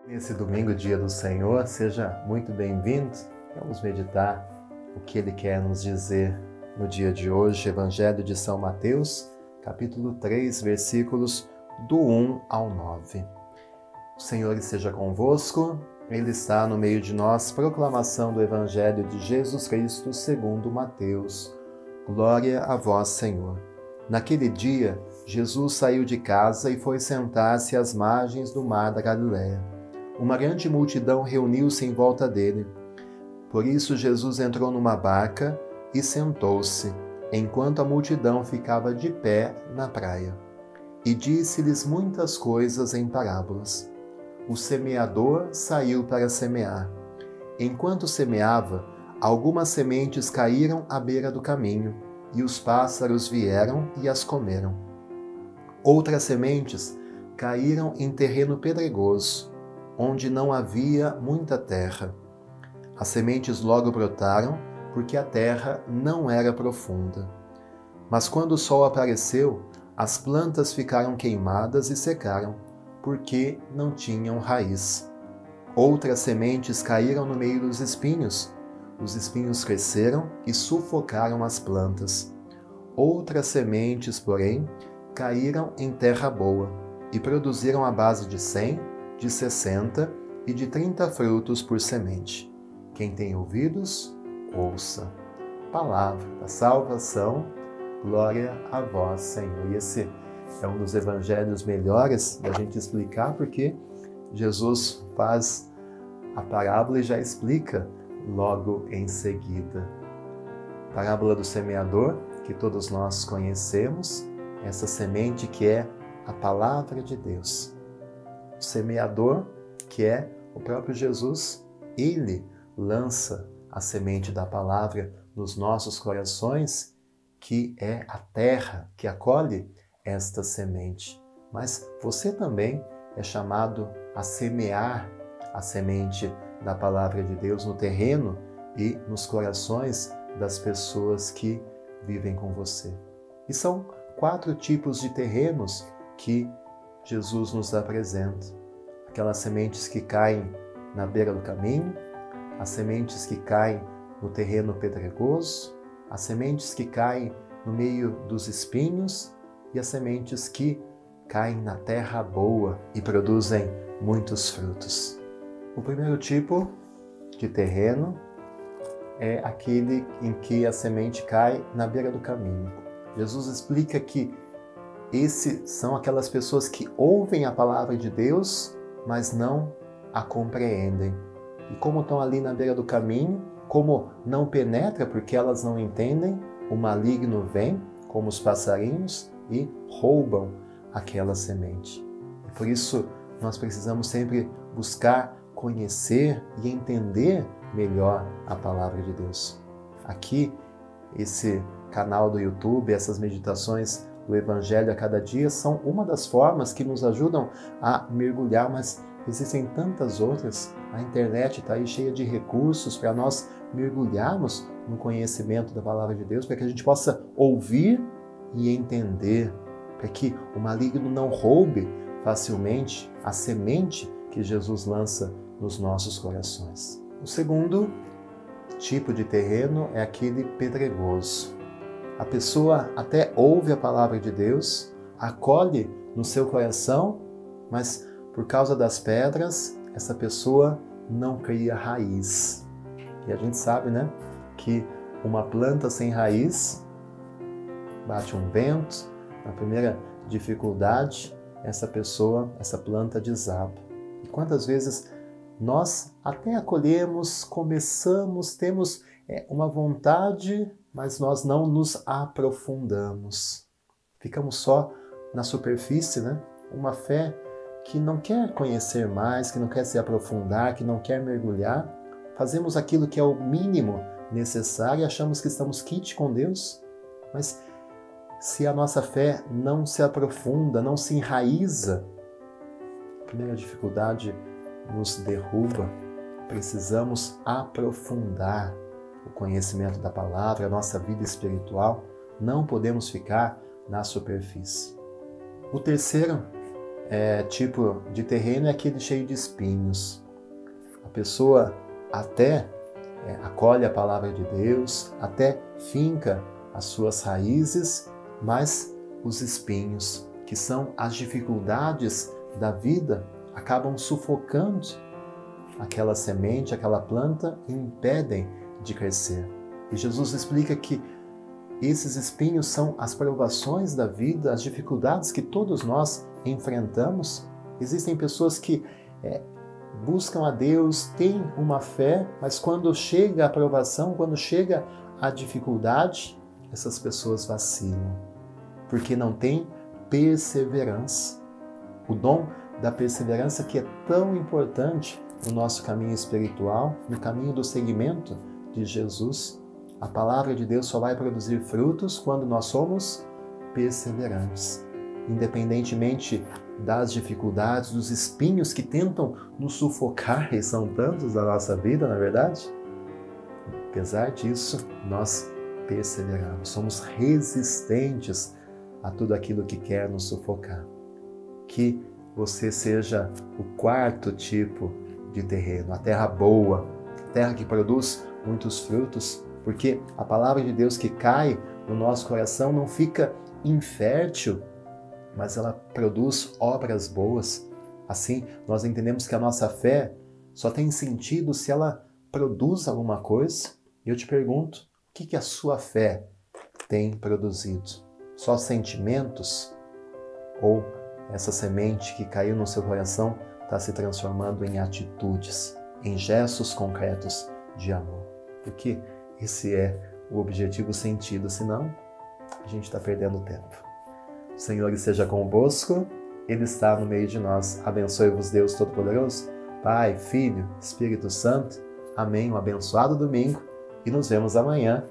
Nesse domingo, dia do Senhor, seja muito bem-vindo. Vamos meditar o que Ele quer nos dizer no dia de hoje, Evangelho de São Mateus, capítulo 3, versículos do 1 ao 9. O Senhor esteja convosco, Ele está no meio de nós, proclamação do Evangelho de Jesus Cristo segundo Mateus. Glória a vós, Senhor. Naquele dia, Jesus saiu de casa e foi sentar-se às margens do mar da Galileia. Uma grande multidão reuniu-se em volta dele. Por isso Jesus entrou numa barca e sentou-se, enquanto a multidão ficava de pé na praia. E disse-lhes muitas coisas em parábolas. O semeador saiu para semear. Enquanto semeava, algumas sementes caíram à beira do caminho, e os pássaros vieram e as comeram. Outras sementes caíram em terreno pedregoso, onde não havia muita terra. As sementes logo brotaram, porque a terra não era profunda. Mas quando o sol apareceu, as plantas ficaram queimadas e secaram, porque não tinham raiz. Outras sementes caíram no meio dos espinhos. Os espinhos cresceram e sufocaram as plantas. Outras sementes, porém, caíram em terra boa e produziram a base de 100, de 60 e de 30 frutos por semente. Quem tem ouvidos, ouça. Palavra da salvação, glória a vós, Senhor. E esse é um dos evangelhos melhores da gente explicar, porque Jesus faz a parábola e já explica logo em seguida. Parábola do semeador, que todos nós conhecemos, essa semente que é a palavra de Deus. O semeador, que é o próprio Jesus, ele lança a semente da palavra nos nossos corações, que é a terra que acolhe esta semente. Mas você também é chamado a semear a semente da palavra de Deus no terreno e nos corações das pessoas que vivem com você. E são 4 tipos de terrenos que Jesus nos apresenta. Aquelas sementes que caem na beira do caminho, as sementes que caem no terreno pedregoso, as sementes que caem no meio dos espinhos e as sementes que caem na terra boa e produzem muitos frutos. O primeiro tipo de terreno é aquele em que a semente cai na beira do caminho. Jesus explica que esses são aquelas pessoas que ouvem a palavra de Deus, mas não a compreendem. E como estão ali na beira do caminho, como não penetra porque elas não entendem, o maligno vem, como os passarinhos, e roubam aquela semente. E por isso nós precisamos sempre buscar conhecer e entender melhor a palavra de Deus. Aqui, esse canal do YouTube, essas meditações do Evangelho a cada dia são uma das formas que nos ajudam a mergulhar, mas existem tantas outras. A internet está aí cheia de recursos para nós mergulharmos no conhecimento da palavra de Deus, para que a gente possa ouvir e entender, para que o maligno não roube facilmente a semente que Jesus lança nos nossos corações. O segundo tipo de terreno é aquele pedregoso. A pessoa até ouve a palavra de Deus, acolhe no seu coração, mas por causa das pedras, essa pessoa não cria raiz. E a gente sabe, né, que uma planta sem raiz, bate um vento, na primeira dificuldade, essa planta desaba. E quantas vezes nós até acolhemos, começamos, temos uma vontade, mas nós não nos aprofundamos. Ficamos só na superfície, né? Uma fé que não quer conhecer mais, que não quer se aprofundar, que não quer mergulhar. Fazemos aquilo que é o mínimo necessário e achamos que estamos quites com Deus. Mas se a nossa fé não se aprofunda, não se enraiza, a primeira dificuldade nos derruba. Precisamos aprofundar o conhecimento da palavra, a nossa vida espiritual. Não podemos ficar na superfície. O terceiro tipo de terreno é aquele cheio de espinhos. A pessoa até acolhe a palavra de Deus, até finca as suas raízes, mas os espinhos, que são as dificuldades da vida, acabam sufocando aquela semente, aquela planta e impedem de crescer. E Jesus explica que esses espinhos são as provações da vida, as dificuldades que todos nós enfrentamos. Existem pessoas que buscam a Deus, têm uma fé, mas quando chega a provação, quando chega a dificuldade, essas pessoas vacilam, porque não têm perseverança. O dom da perseverança que é tão importante no nosso caminho espiritual, no caminho do seguimento de Jesus. A palavra de Deus só vai produzir frutos quando nós somos perseverantes. Independentemente das dificuldades, dos espinhos que tentam nos sufocar, e são tantos da nossa vida, na verdade, apesar disso, nós perseveramos, somos resistentes a tudo aquilo que quer nos sufocar. Que você seja o quarto tipo de terreno, a terra boa, a terra que produz muitos frutos, porque a palavra de Deus que cai no nosso coração não fica infértil, mas ela produz obras boas. Assim, nós entendemos que a nossa fé só tem sentido se ela produz alguma coisa. E eu te pergunto, o que a sua fé tem produzido? Só sentimentos? Ou essa semente que caiu no seu coração está se transformando em atitudes, em gestos concretos de amor? Porque esse é o objetivo sentido, senão a gente está perdendo tempo. O Senhor esteja convosco, Ele está no meio de nós. Abençoe-vos Deus Todo-Poderoso, Pai, Filho, Espírito Santo. Amém. Um abençoado domingo e nos vemos amanhã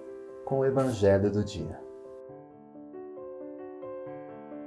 com o Evangelho do Dia.